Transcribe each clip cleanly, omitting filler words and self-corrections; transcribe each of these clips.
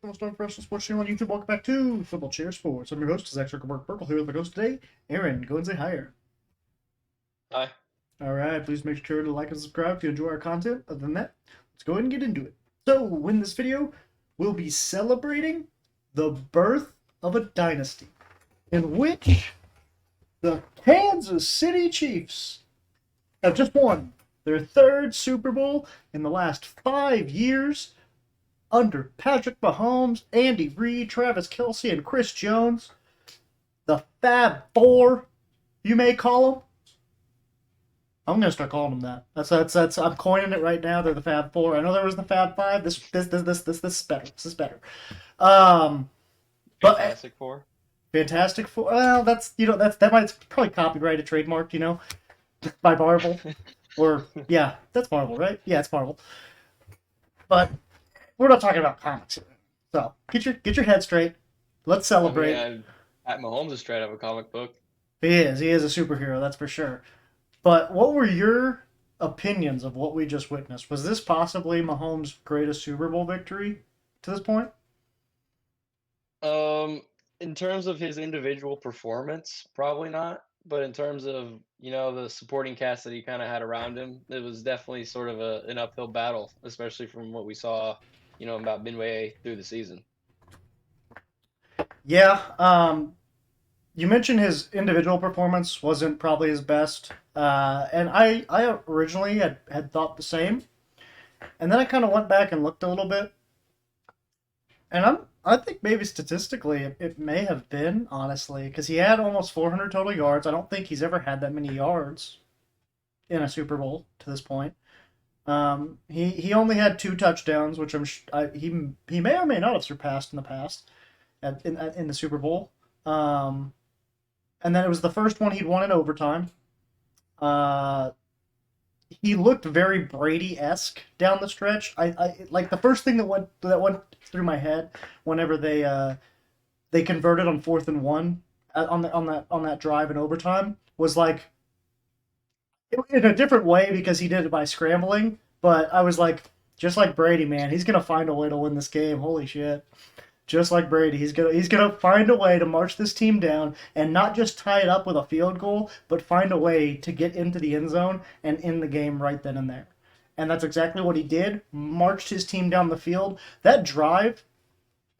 back to the most professional sports channel on YouTube. Welcome back to Football Chair Sports. I'm your host, Zach Zuckerberg Burkle, here with my host today, Aaron. Go and say hi, Aaron. Hi. All right, please make sure to like and subscribe if you enjoy our content. Other than that, let's go ahead and get into it. So, in this video, we'll be celebrating the birth of a dynasty in which the Kansas City Chiefs have just won their third Super Bowl in the last 5 years under Patrick Mahomes, Andy Reid, Travis Kelce, and Chris Jones. The Fab Four, you may call them. I'm gonna start calling them that. That's. I'm coining it right now. They're the Fab Four. I know there was the Fab Five. This is better. This is better. Um, but Fantastic Four. Fantastic Four. Well, that might probably copyrighted, trademarked, by Marvel. Or yeah, that's Marvel, right? Yeah, it's Marvel. But we're not talking about comics here. So get your head straight. Let's celebrate. I mean, Pat Mahomes is straight out of a comic book. He is. He is a superhero, that's for sure. But what were your opinions of what we just witnessed? Was this possibly Mahomes' greatest Super Bowl victory to this point? In terms of his individual performance, probably not. But in terms of, the supporting cast that he kind of had around him, it was definitely sort of an uphill battle, especially from what we saw, about midway through the season. Yeah. You mentioned his individual performance wasn't probably his best, and I originally had thought the same, and then I kind of went back and looked a little bit, and I think maybe statistically it may have been, honestly, because he had almost 400 total yards. I don't think he's ever had that many yards in a Super Bowl to this point. He only had 2 touchdowns, which he may or may not have surpassed in the past in the Super Bowl. And then it was the first one he'd won in overtime. Uh, he looked very Brady-esque down the stretch. I like the first thing that went through my head whenever they converted on 4th and 1 on that drive in overtime was like in a different way because he did it by scrambling. But I was like, just like Brady, man, he's gonna find a way to win this game. Holy shit! Just like Brady, he's gonna find a way to march this team down and not just tie it up with a field goal, but find a way to get into the end zone and end the game right then and there. And that's exactly what he did. Marched his team down the field. That drive,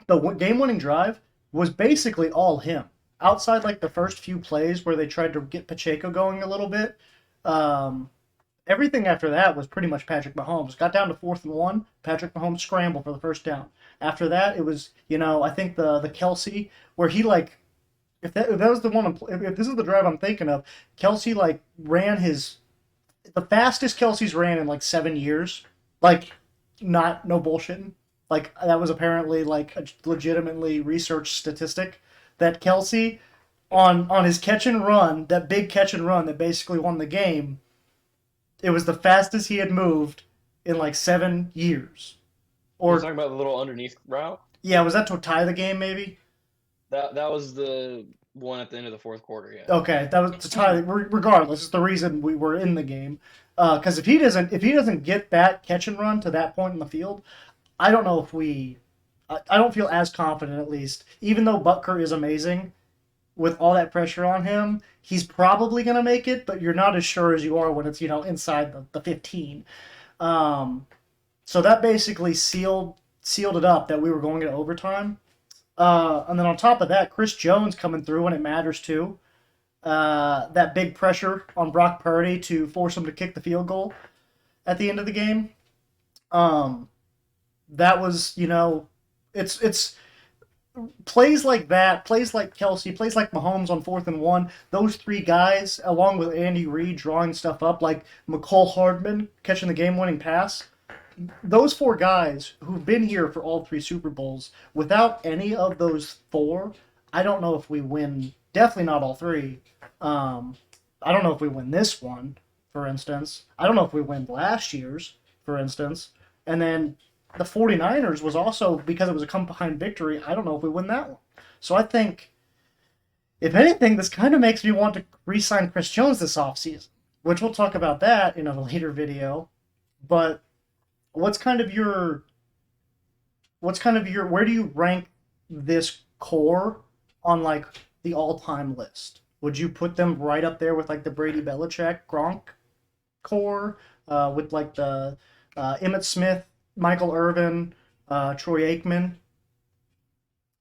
the game-winning drive, was basically all him. Outside like the first few plays where they tried to get Pacheco going a little bit, um, everything after that was pretty much Patrick Mahomes. Got down to 4th and 1, Patrick Mahomes scrambled for the first down. After that, it was, I think the Kelce where he like, if that was the one, if this is the drive I'm thinking of, Kelce like ran the fastest Kelce's ran in like 7 years, like no bullshitting. Like that was apparently like a legitimately researched statistic that Kelce on his catch and run, that big catch and run that basically won the game, it was the fastest he had moved in like 7 years. You're Or talking about the little underneath route? yeah, was that to tie the game maybe? That was the one at the end of the fourth quarter, yeah. Okay, that was to tie. Regardless, it's the reason we were in the game. Because if he doesn't get that catch and run to that point in the field, I don't know if I don't feel as confident at least. Even though Butker is amazing, with all that pressure on him, he's probably gonna make it, but you're not as sure as you are when it's inside the 15. Um, so that basically sealed it up that we were going into overtime. And then on top of that, Chris Jones coming through when it matters too. That big pressure on Brock Purdy to force him to kick the field goal at the end of the game. That was, it's plays like that, plays like Kelce, plays like Mahomes on 4th and 1. Those 3 guys, along with Andy Reid drawing stuff up, like McCole Hardman catching the game-winning pass. Those 4 guys who've been here for all 3 Super Bowls, without any of those 4, I don't know if we win. Definitely not all 3. I don't know if we win this one, for instance. I don't know if we win last year's, for instance. And then the 49ers was also, because it was a come-behind victory, I don't know if we win that one. So I think, if anything, this kind of makes me want to re-sign Chris Jones this offseason, which we'll talk about that in a later video. But what's kind of your what's kind of your where do you rank this core on like the all-time list? Would you put them right up there with like the Brady Belichick Gronk core, with like the Emmitt Smith, Michael Irvin, Troy Aikman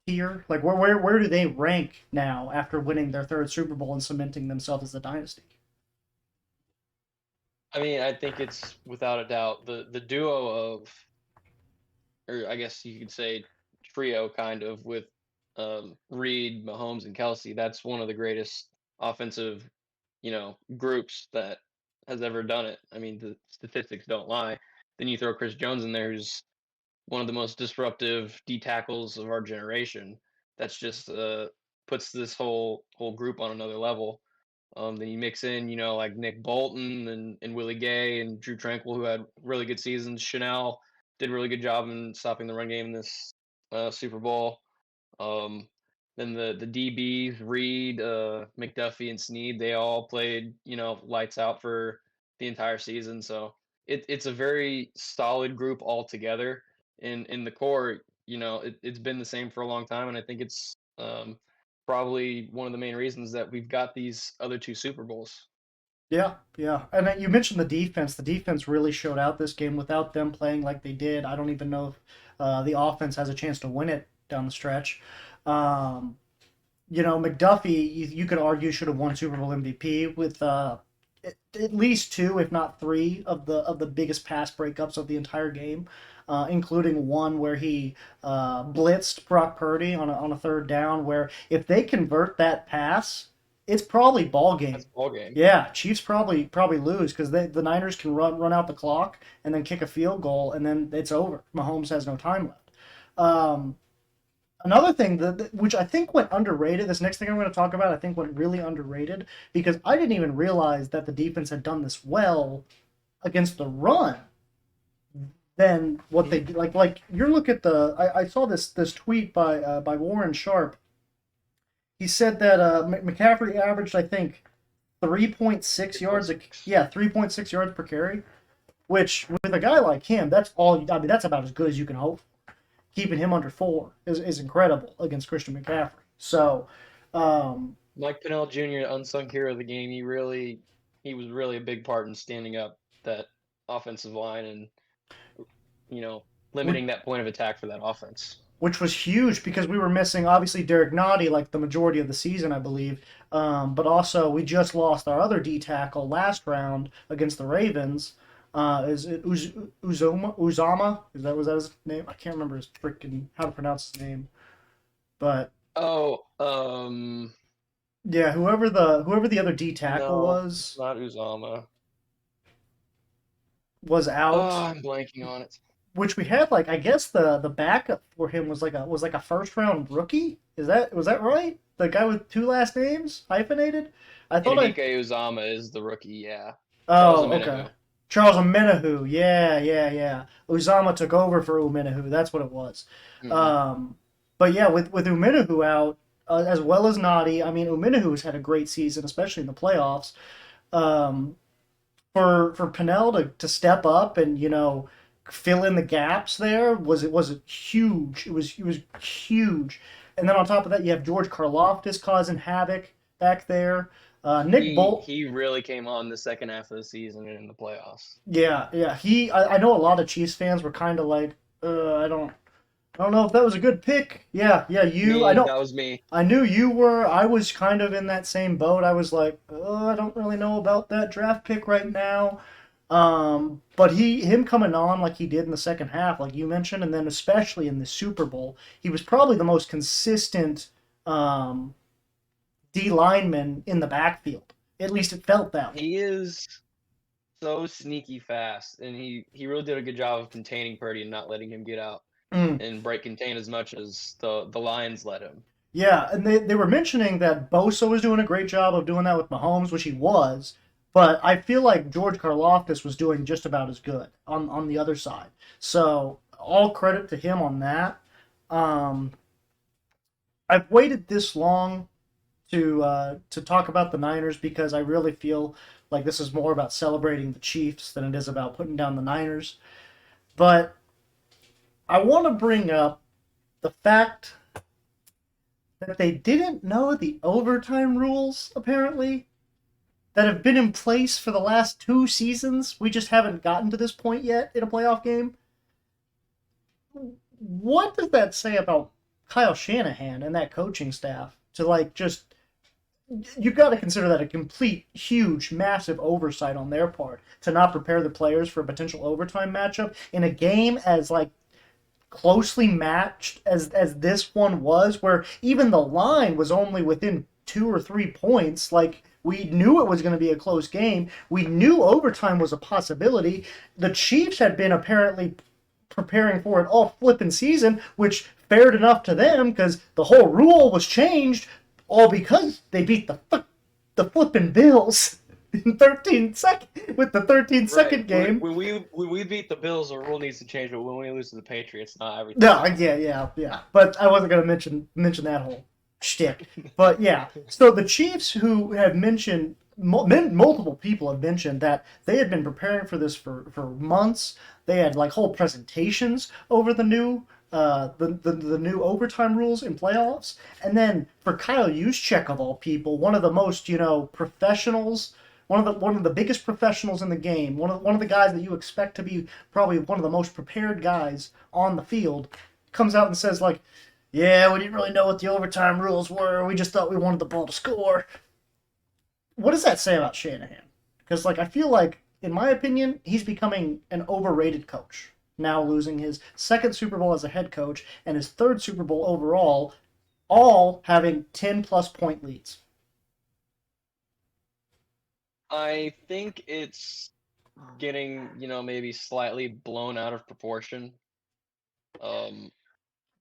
tier? Like where do they rank now after winning their third Super Bowl and cementing themselves as a dynasty? I mean, I think it's without a doubt the duo of, or I guess you could say trio kind of with Reed, Mahomes, and Kelsey. That's one of the greatest offensive, groups that has ever done it. I mean, the statistics don't lie. Then you throw Chris Jones in there, who's one of the most disruptive D tackles of our generation. That's just puts this whole group on another level. Then you mix in, like Nick Bolton and Willie Gay and Drew Tranquil, who had really good seasons. Chanel did a really good job in stopping the run game in this Super Bowl. Um, then the DBs, Reed, McDuffie, and Snead, they all played, lights out for the entire season. So it's a very solid group altogether. In the core, it's been the same for a long time, and I think it's probably one of the main reasons that we've got these other two Super Bowls. Yeah, yeah. And then you mentioned the defense. The defense really showed out this game. Without them playing like they did, I don't even know if the offense has a chance to win it down the stretch. Um, McDuffie, you could argue should have won Super Bowl MVP with at least two, if not three, of the biggest pass breakups of the entire game, including one where he blitzed Brock Purdy on a third down. Where if they convert that pass, it's probably ball game. That's a ball game. Yeah, Chiefs probably lose because the Niners can run out the clock and then kick a field goal and then it's over. Mahomes has no time left. Um, Another thing which I think went underrated. This next thing I'm going to talk about, I think went really underrated because I didn't even realize that the defense had done this well against the run. Than what they like. You look at I saw this tweet by Warren Sharp. He said that McCaffrey averaged I think 3.6 yards. 3.6. Yeah, 3.6 yards per carry. Which with a guy like him, that's all. I mean, that's about as good as you can hope. Keeping him under four is incredible against Christian McCaffrey. So, um, Mike Pennell Jr., unsung hero of the game. He was really a big part in standing up that offensive line and limiting that point of attack for that offense. which was huge because we were missing obviously Derek Nottie like the majority of the season, I believe. But also we just lost our other D tackle last round against the Ravens. Is it Uzama? Was that his name? I can't remember his freaking how to pronounce his name. But Oh, yeah, whoever the other D tackle no, it's was not Uzama. was Oh, out. I'm blanking on it. Which we had like I guess the backup for him was like a first round rookie. Was that right? The guy with two last names hyphenated. I thought I. Enrique Uzama is the rookie. Yeah, Charles Oh, okay. Omenihu. Charles Omenihu. Yeah, yeah, yeah. Uzama took over for Omenihu. That's what it was. Hmm. Um, but yeah, with Omenihu out as well as Nadi. I mean, Omenihu's had a great season, especially in the playoffs. Um, for Pennell to step up and fill in the gaps there was huge. It was huge. And then on top of that, you have George Karlaftis causing havoc back there. Nick He Bolt, he really came on the second half of the season and in the playoffs. yeah, yeah. I know a lot of Chiefs fans were kind of like, I don't know if that was a good pick. Yeah, yeah. I Me, know that was me. I knew you were. I was kind of in that same boat. I was like, oh, I don't really know about that draft pick right now. But him coming on like he did in the second half, like you mentioned, and then especially in the Super Bowl, he was probably the most consistent um, D lineman in the backfield. At least it felt that way. He is so sneaky fast, and he really did a good job of containing Purdy and not letting him get out Mm. and break contain as much as the Lions let him. Yeah, and they were mentioning that Bosa was doing a great job of doing that with Mahomes, which he was. But I feel like George Karlaftis was doing just about as good on the other side. So all credit to him on that. Um, I've waited this long to talk about the Niners because I really feel like this is more about celebrating the Chiefs than it is about putting down the Niners. But I want to bring up the fact that they didn't know the overtime rules, apparently, that have been in place for the last 2 seasons. We just haven't gotten to this point yet in a playoff game. What does that say about Kyle Shanahan and that coaching staff to like just you got to consider that a complete, huge, massive oversight on their part to not prepare the players for a potential overtime matchup in a game as like closely matched as this one was, where even the line was only within 2 or 3 points. Like we knew it was going to be a close game. We knew overtime was a possibility. The Chiefs had been apparently preparing for it all flipping season, which fared enough to them because the whole rule was changed, all because they beat the flipping Bills in 13 second with the 13-second game. When we beat the Bills, the rule needs to change. But when we lose to the Patriots, not everything. No, yeah. But I wasn't gonna mention that whole shtick. But yeah, so the Chiefs, who have mentioned multiple people have mentioned that they had been preparing for this for months. They had like whole presentations over the new the new overtime rules in playoffs. And then for Kyle Juszczyk of all people, one of the most professionals, one of the biggest professionals in the game, one of the guys that you expect to be probably one of the most prepared guys on the field, comes out and says like, "Yeah, we didn't really know what the overtime rules were. We just thought we wanted the ball to score." What does that say about Shanahan? Because like I feel like, in my opinion, he's becoming an overrated coach. Now losing his second Super Bowl as a head coach and his third Super Bowl overall, all having 10-plus point leads. I think it's getting, maybe slightly blown out of proportion.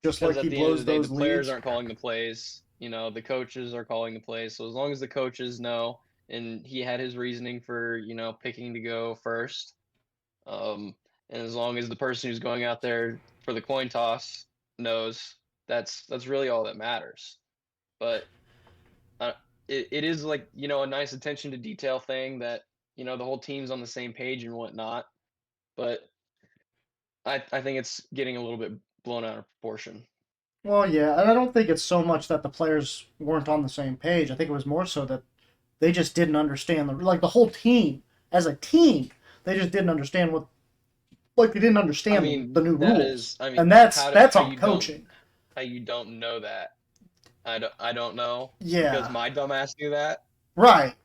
Just Because like at he the end of blows the day, the those players leads. aren't calling the plays. The coaches are calling the plays. So as long as the coaches know, and he had his reasoning for, picking to go first, and as long as the person who's going out there for the coin toss knows, that's really all that matters. But uh, it is like, a nice attention to detail thing that, the whole team's on the same page and whatnot. But I think it's getting a little bit blown out of proportion. Well, yeah, and I don't think it's so much that the players weren't on the same page. I think it was more so that they just didn't understand the whole team as a team. They just didn't understand they didn't I understand the mean, new that rules, is, I mean, and that's how on you don't coaching. know that? I don't know because Yeah, my dumbass knew that. right.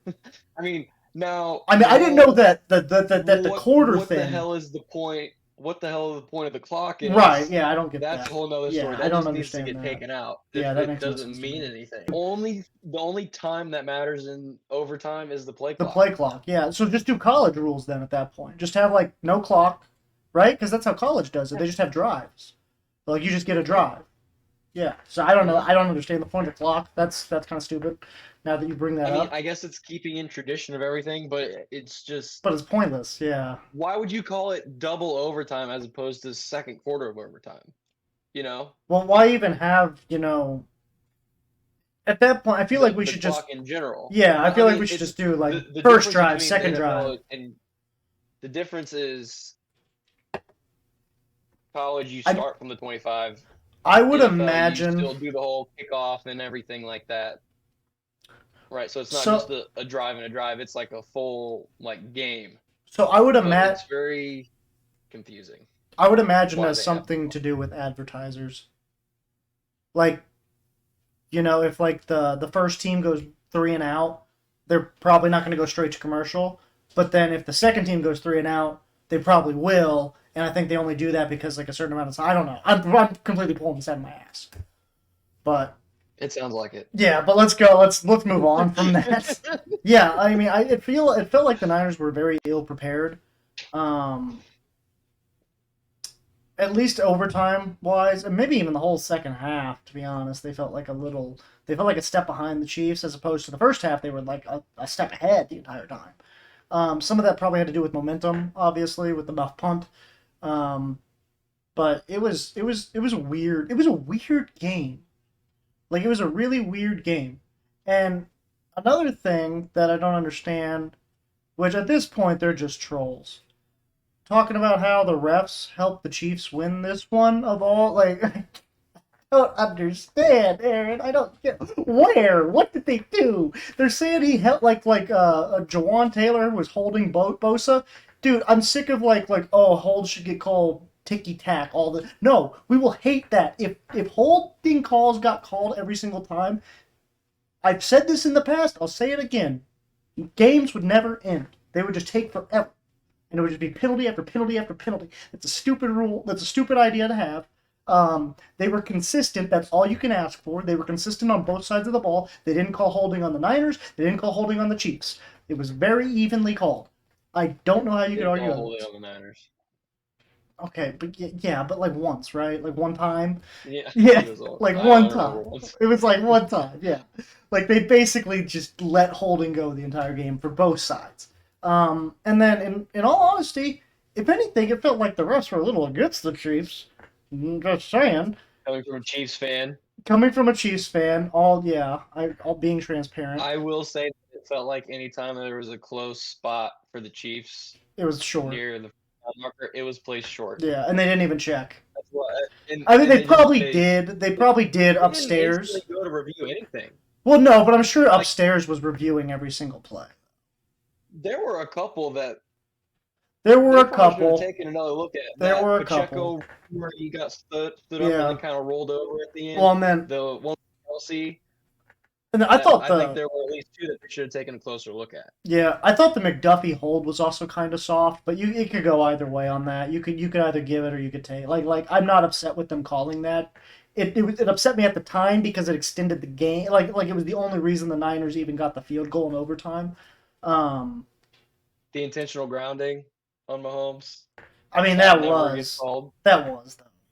I mean, now I mean, the I didn't know whole that the quarter what the thing. hell is the point? What the hell the point of the clock Right. is? Yeah, I don't get That's a that. whole nother story. Yeah, I That don't just needs to understand get that. taken out Yeah, if that it makes no doesn't sense to mean me. anything. The only time that matters in overtime is the play The clock. play clock. Yeah, so just do college rules then at that point. Just have like no clock, right? Because that's how college does it. They just have drives. Like you just get a Yeah. drive. Yeah. So I don't know. hmm I don't understand the point of clock. That's kind of stupid. Now that you bring that I mean, up, I guess it's keeping in tradition of everything, but it's just, but it's pointless. Yeah. why would you call it double overtime as opposed to second quarter of overtime? You know, Well, why even have at that point? I feel like we the should just clock in general. yeah. I I feel like mean, we should it's just do like the first difference drive, between the second drive. NFL and the difference is college, you I start from the 25. I would NFL, you imagine still do the whole kickoff and everything like that. Right. So it's not just so. a drive and a drive, it's like a full like game. So I would But imagine it's very confusing I would imagine why as they have something them. to do with advertisers. Like if like the first team goes three and out, they're probably not going to go straight to commercial. But then if the second team goes three and out, they probably will. And I think they only do that because like a certain amount of time. I don't know. I'm completely pulling this out of my ass. But It sounds like it. yeah, but let's go. Let's move on from that. Yeah, I mean, it felt like the Niners were very ill prepared. Um, at least overtime wise, and maybe even the whole second half. To be honest, they felt like a step behind the Chiefs as opposed to the first half. They were like a step ahead the entire time. Some of that probably had to do with momentum, obviously, with the muff punt. Um, but it was weird. It was a weird game. Like it was a really weird game. And another thing that I don't understand, which at this point they're just trolls. talking about how the refs helped the Chiefs win this one of all. Like, I don't understand, Aaron. I don't get where. What did they do? They're saying he held Jawan Taylor was holding Bosa. Dude, I'm sick of oh, holds should get called ticky tack all the. No, we will hate that. If holding calls got called every single time, I've said this in the past. I'll say it again. Games would never end. They would just take forever, and it would just be penalty after penalty after penalty. It's a stupid rule. That's a stupid idea to have. They were consistent. That's all you can ask for. They were consistent on both sides of the ball. They didn't call holding on the Niners. They didn't call holding on the Chiefs. It was very evenly called. I don't know how you could argue holding otherwise. on the Niners. Okay, but yeah, but like once, right? Like one time. Yeah, Yeah, it was like I one only remember time. once. It was like one time. Yeah, like they basically just let holding go the entire game for both sides. And then in all honesty, if anything, it felt like the refs were a little against the Chiefs. Just saying. Coming from a Chiefs fan, Coming from a Chiefs fan, all being transparent. I will say that it felt like anytime there was a close spot for the Chiefs It was short. near the marker, it was placed short. Yeah, and they didn't even check. That's what, I mean, and they probably they did. They probably did didn't upstairs. instantly go to review anything. Well, no, but I'm sure upstairs was reviewing every single play. There were a couple that There were they a probably should have couple. taken another look at. There That were a Pacheco couple. where he got stood up and Yeah. then kind of rolled over at the end. Well, and then The one with Kelsey, I thought I think there were at least two that they should have taken a closer look at. I thought the McDuffie hold was also kind of soft, but it could go either way on that. You could either give it or you could take. Like I'm not upset with them calling that. It upset me at the time because it extended the game. Like it was the only reason the Niners even got the field goal in overtime. The intentional grounding on Mahomes. I mean that was though.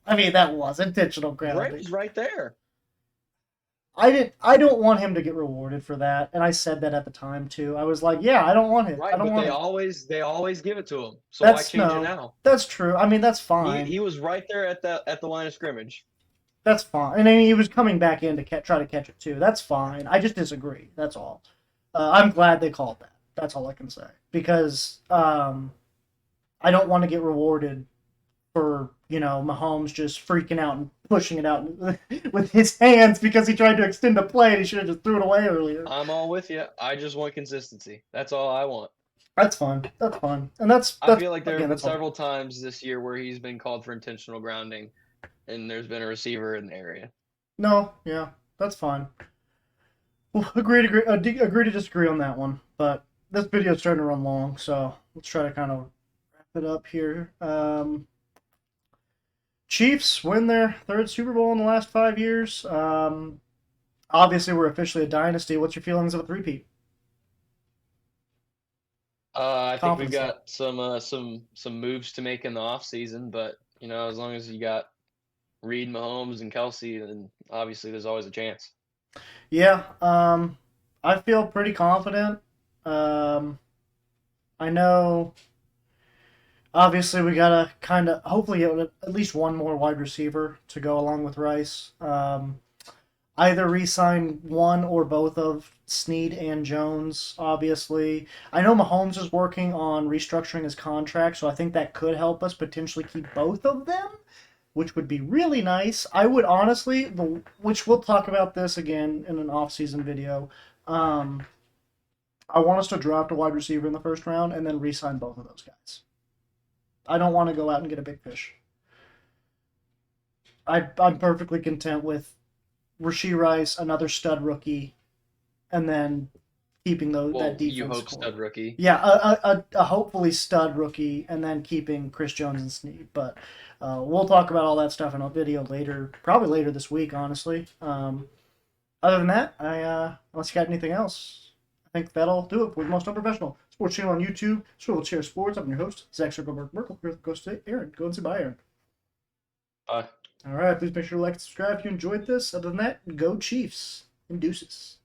I mean that was intentional grounding. Right was right there. I don't want him to get rewarded for that, and I said that at the time too. I was like, yeah, I don't want it. Right, I don't but want they always give it to him. So That's, why change no, it now? That's true. I mean, that's fine. He was right there at the line of scrimmage. That's fine. And I mean, he was coming back in to try to catch it too. That's fine. I just disagree. That's all. I'm glad they called that. That's all I can say. Because I don't want to get rewarded for, Mahomes just freaking out and pushing it out with his hands because he tried to extend a play and he should have just threw it away earlier. I'm all with you. I just want consistency. That's all I want. That's fine. That's fine. And I feel like there have been that's several times this year where he's been called for intentional grounding, and there's been a receiver in the area. No, yeah, that's fine. Well, agree to disagree on that one. But this video is starting to run long, so let's try to kind of wrap it up here. Chiefs win their third Super Bowl in the last 5 years. Obviously, we're officially a dynasty. What's your feelings of a three-peat? I think we've got some moves to make in the offseason, but as long as you got Reed, Mahomes, and Kelsey, then obviously there's always a chance. Yeah, I feel pretty confident. I know. Obviously, we gotta kind of hopefully get at least one more wide receiver to go along with Rice. Either re-sign one or both of Snead and Jones, obviously. I know Mahomes is working on restructuring his contract, so I think that could help us potentially keep both of them, which would be really nice. I would honestly, which we'll talk about this again in an off-season video, I want us to draft a wide receiver in the first round and then re-sign both of those guys. I don't want to go out and get a big fish. I'm perfectly content with Rashee Rice, another stud rookie, and then keeping that defense. You hope stud rookie. Yeah, a hopefully stud rookie, and then keeping Chris Jones and Snead. But we'll talk about all that stuff in a video later, probably later this week, honestly. Other than that, unless you got anything else, I think that'll do it for the Most Unprofessional Sports Channel on YouTube. Swivel Chair Sports. I'm your host, Zach Circle Merkel. Here with the today, Aaron. Go and say bye, Aaron. Bye. All right, please make sure to like and subscribe if you enjoyed this. Other than that, go Chiefs and deuces.